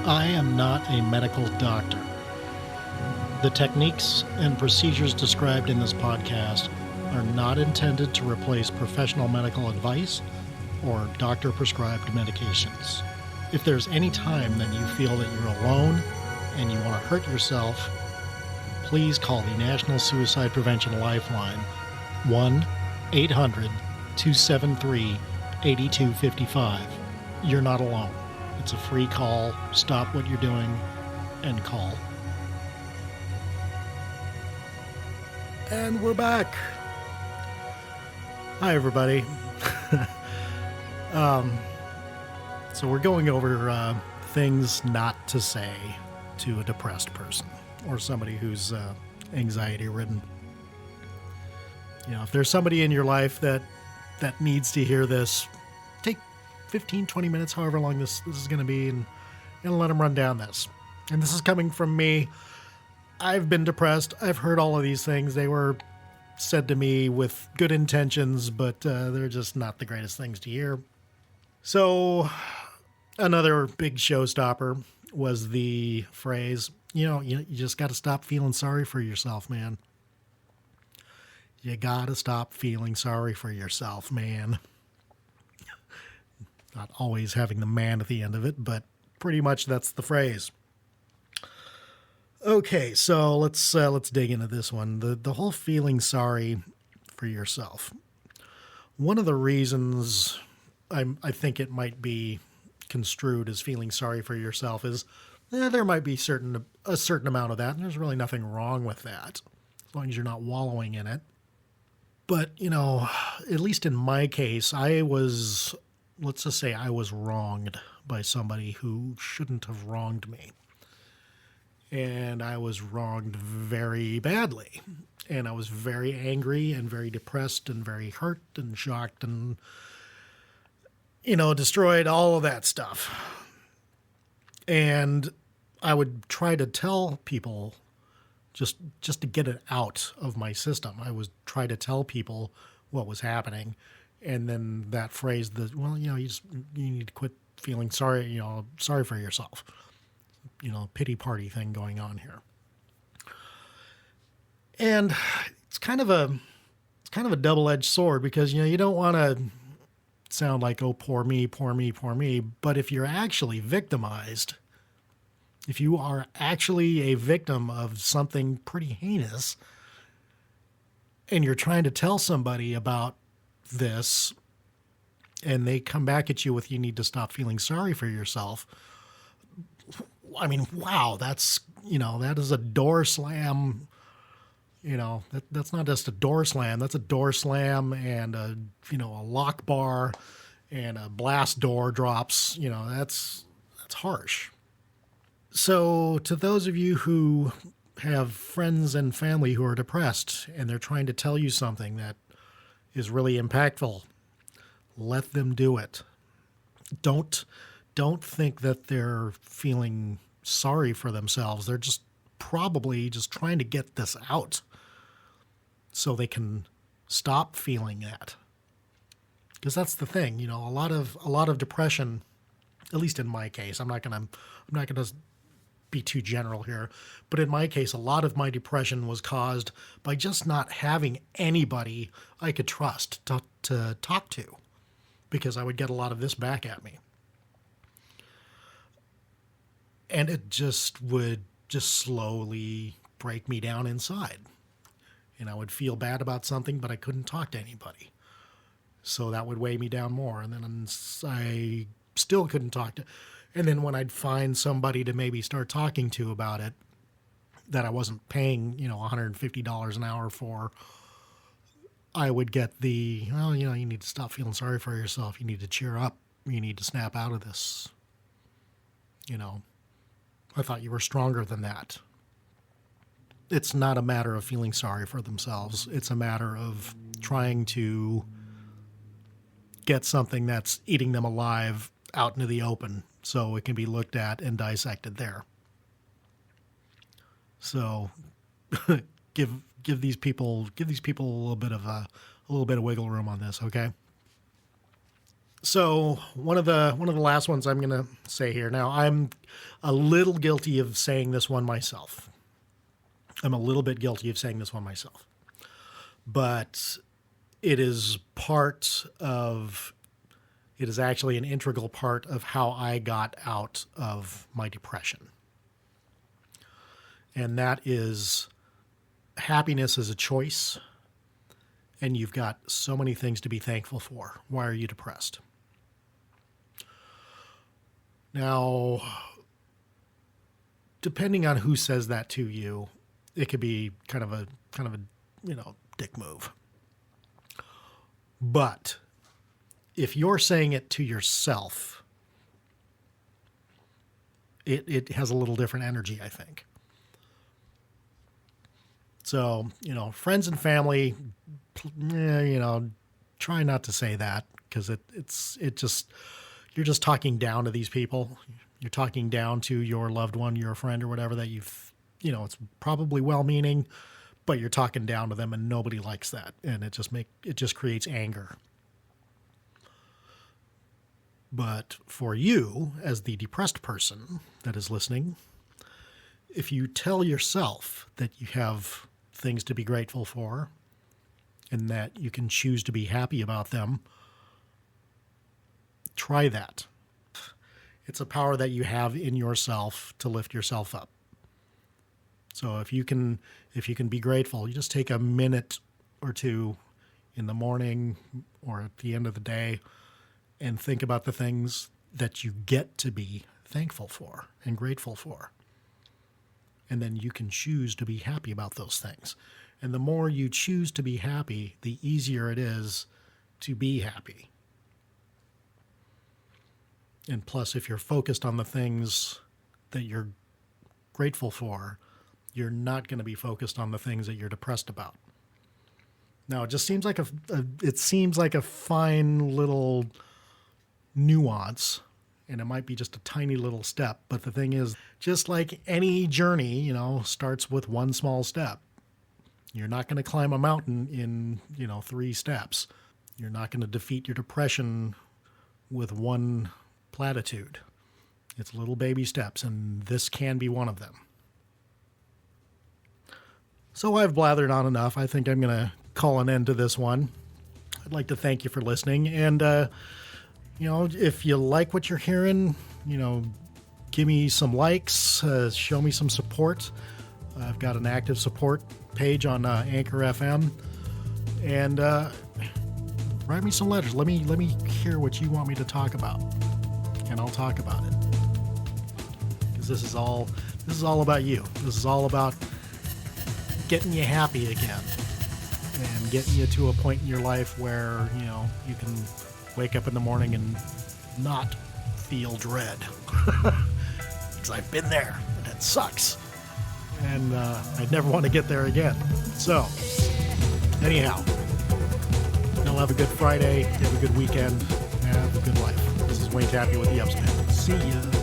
I am not a medical doctor. The techniques and procedures described in this podcast are not intended to replace professional medical advice or doctor-prescribed medications. If there's any time that you feel that you're alone and you want to hurt yourself, please call the National Suicide Prevention Lifeline, 1-800-273-8255. You're not alone. It's a free call. Stop what you're doing and call. And we're back. Hi, everybody. So we're going over things not to say to a depressed person or somebody who's anxiety-ridden. You know, if there's somebody in your life that needs to hear this, take 15, 20 minutes, however long this is going to be, and let them run down this. And this is coming from me. I've been depressed. I've heard all of these things. They were said to me with good intentions, but they're just not the greatest things to hear. So another big showstopper was the phrase, you just got to stop feeling sorry for yourself, man. You got to stop feeling sorry for yourself, man. Not always having the man at the end of it, but pretty much that's the phrase. Okay, so let's dig into this one. The whole feeling sorry for yourself. One of the reasons I think it might be construed as feeling sorry for yourself is there might be a certain amount of that, and there's really nothing wrong with that, as long as you're not wallowing in it. But, at least in my case, let's just say I was wronged by somebody who shouldn't have wronged me. And I was wronged very badly. And I was very angry and very depressed and very hurt and shocked and, destroyed, all of that stuff. And I would try to tell people just to get it out of my system. I would try to tell people what was happening. And then that phrase, you need to quit feeling sorry, sorry for yourself. Pity party thing going on here. And it's kind of a double-edged sword because, you don't want to sound like, oh, poor me, poor me, poor me. But if you're actually victimized, if you are actually a victim of something pretty heinous and you're trying to tell somebody about this and they come back at you with, you need to stop feeling sorry for yourself. I mean, wow, that is a door slam. That's not just a door slam. That's a door slam and a lock bar and a blast door drops. That's harsh. So to those of you who have friends and family who are depressed and they're trying to tell you something that is really impactful, let them do it. Don't think that they're feeling sorry for themselves. They're just probably just trying to get this out so they can stop feeling that. Because that's the thing, a lot of depression, at least in my case, I'm not gonna be too general here, but in my case, a lot of my depression was caused by just not having anybody I could trust to talk to, because I would get a lot of this back at me. And it would slowly break me down inside. And I would feel bad about something, but I couldn't talk to anybody. So that would weigh me down more. And then I still couldn't talk to. And then when I'd find somebody to maybe start talking to about it, that I wasn't paying, $150 an hour for, I would get you need to stop feeling sorry for yourself. You need to cheer up. You need to snap out of this. I thought you were stronger than that. It's not a matter of feeling sorry for themselves. It's a matter of trying to get something that's eating them alive out into the open so it can be looked at and dissected there. So give these people a little bit of wiggle room on this, okay? So one of the last ones I'm going to say here. Now, I'm a little guilty of saying this one myself. I'm a little bit guilty of saying this one myself. But it is actually an integral part of how I got out of my depression. And that is, happiness is a choice, and you've got so many things to be thankful for. Why are you depressed? Now, depending on who says that to you, it could be kind of a dick move. But if you're saying it to yourself, it has a little different energy, I think. So, friends and family, try not to say that, because you're just talking down to these people. You're talking down to your loved one, your friend or whatever that it's probably well-meaning, but you're talking down to them, and nobody likes that. And it just creates anger. But for you, as the depressed person that is listening, if you tell yourself that you have things to be grateful for and that you can choose to be happy about them, try that. It's a power that you have in yourself to lift yourself up. So if you can be grateful, you just take a minute or two in the morning or at the end of the day and think about the things that you get to be thankful for and grateful for. And then you can choose to be happy about those things. And the more you choose to be happy, the easier it is to be happy. And plus, if you're focused on the things that you're grateful for, you're not going to be focused on the things that you're depressed about. Now, it just seems like a fine little nuance, and it might be just a tiny little step. But the thing is, just like any journey, starts with one small step. You're not going to climb a mountain in, 3 steps. You're not going to defeat your depression with one platitude. It's little baby steps, and this can be one of them. So I've blathered on enough. I think I'm going to call an end to this one. I'd like to thank you for listening. And, if you like what you're hearing, give me some likes, show me some support. I've got an active support page on Anchor FM. And write me some letters. Let me hear what you want me to talk about, and I'll talk about it. Because this is all about you. This is all about getting you happy again and getting you to a point in your life where, you can wake up in the morning and not feel dread. Because I've been there, and it sucks. And I'd never want to get there again. So, anyhow, y'all have a good Friday, have a good weekend, and have a good life. This is Wayne Tappy with the Upspin. See ya.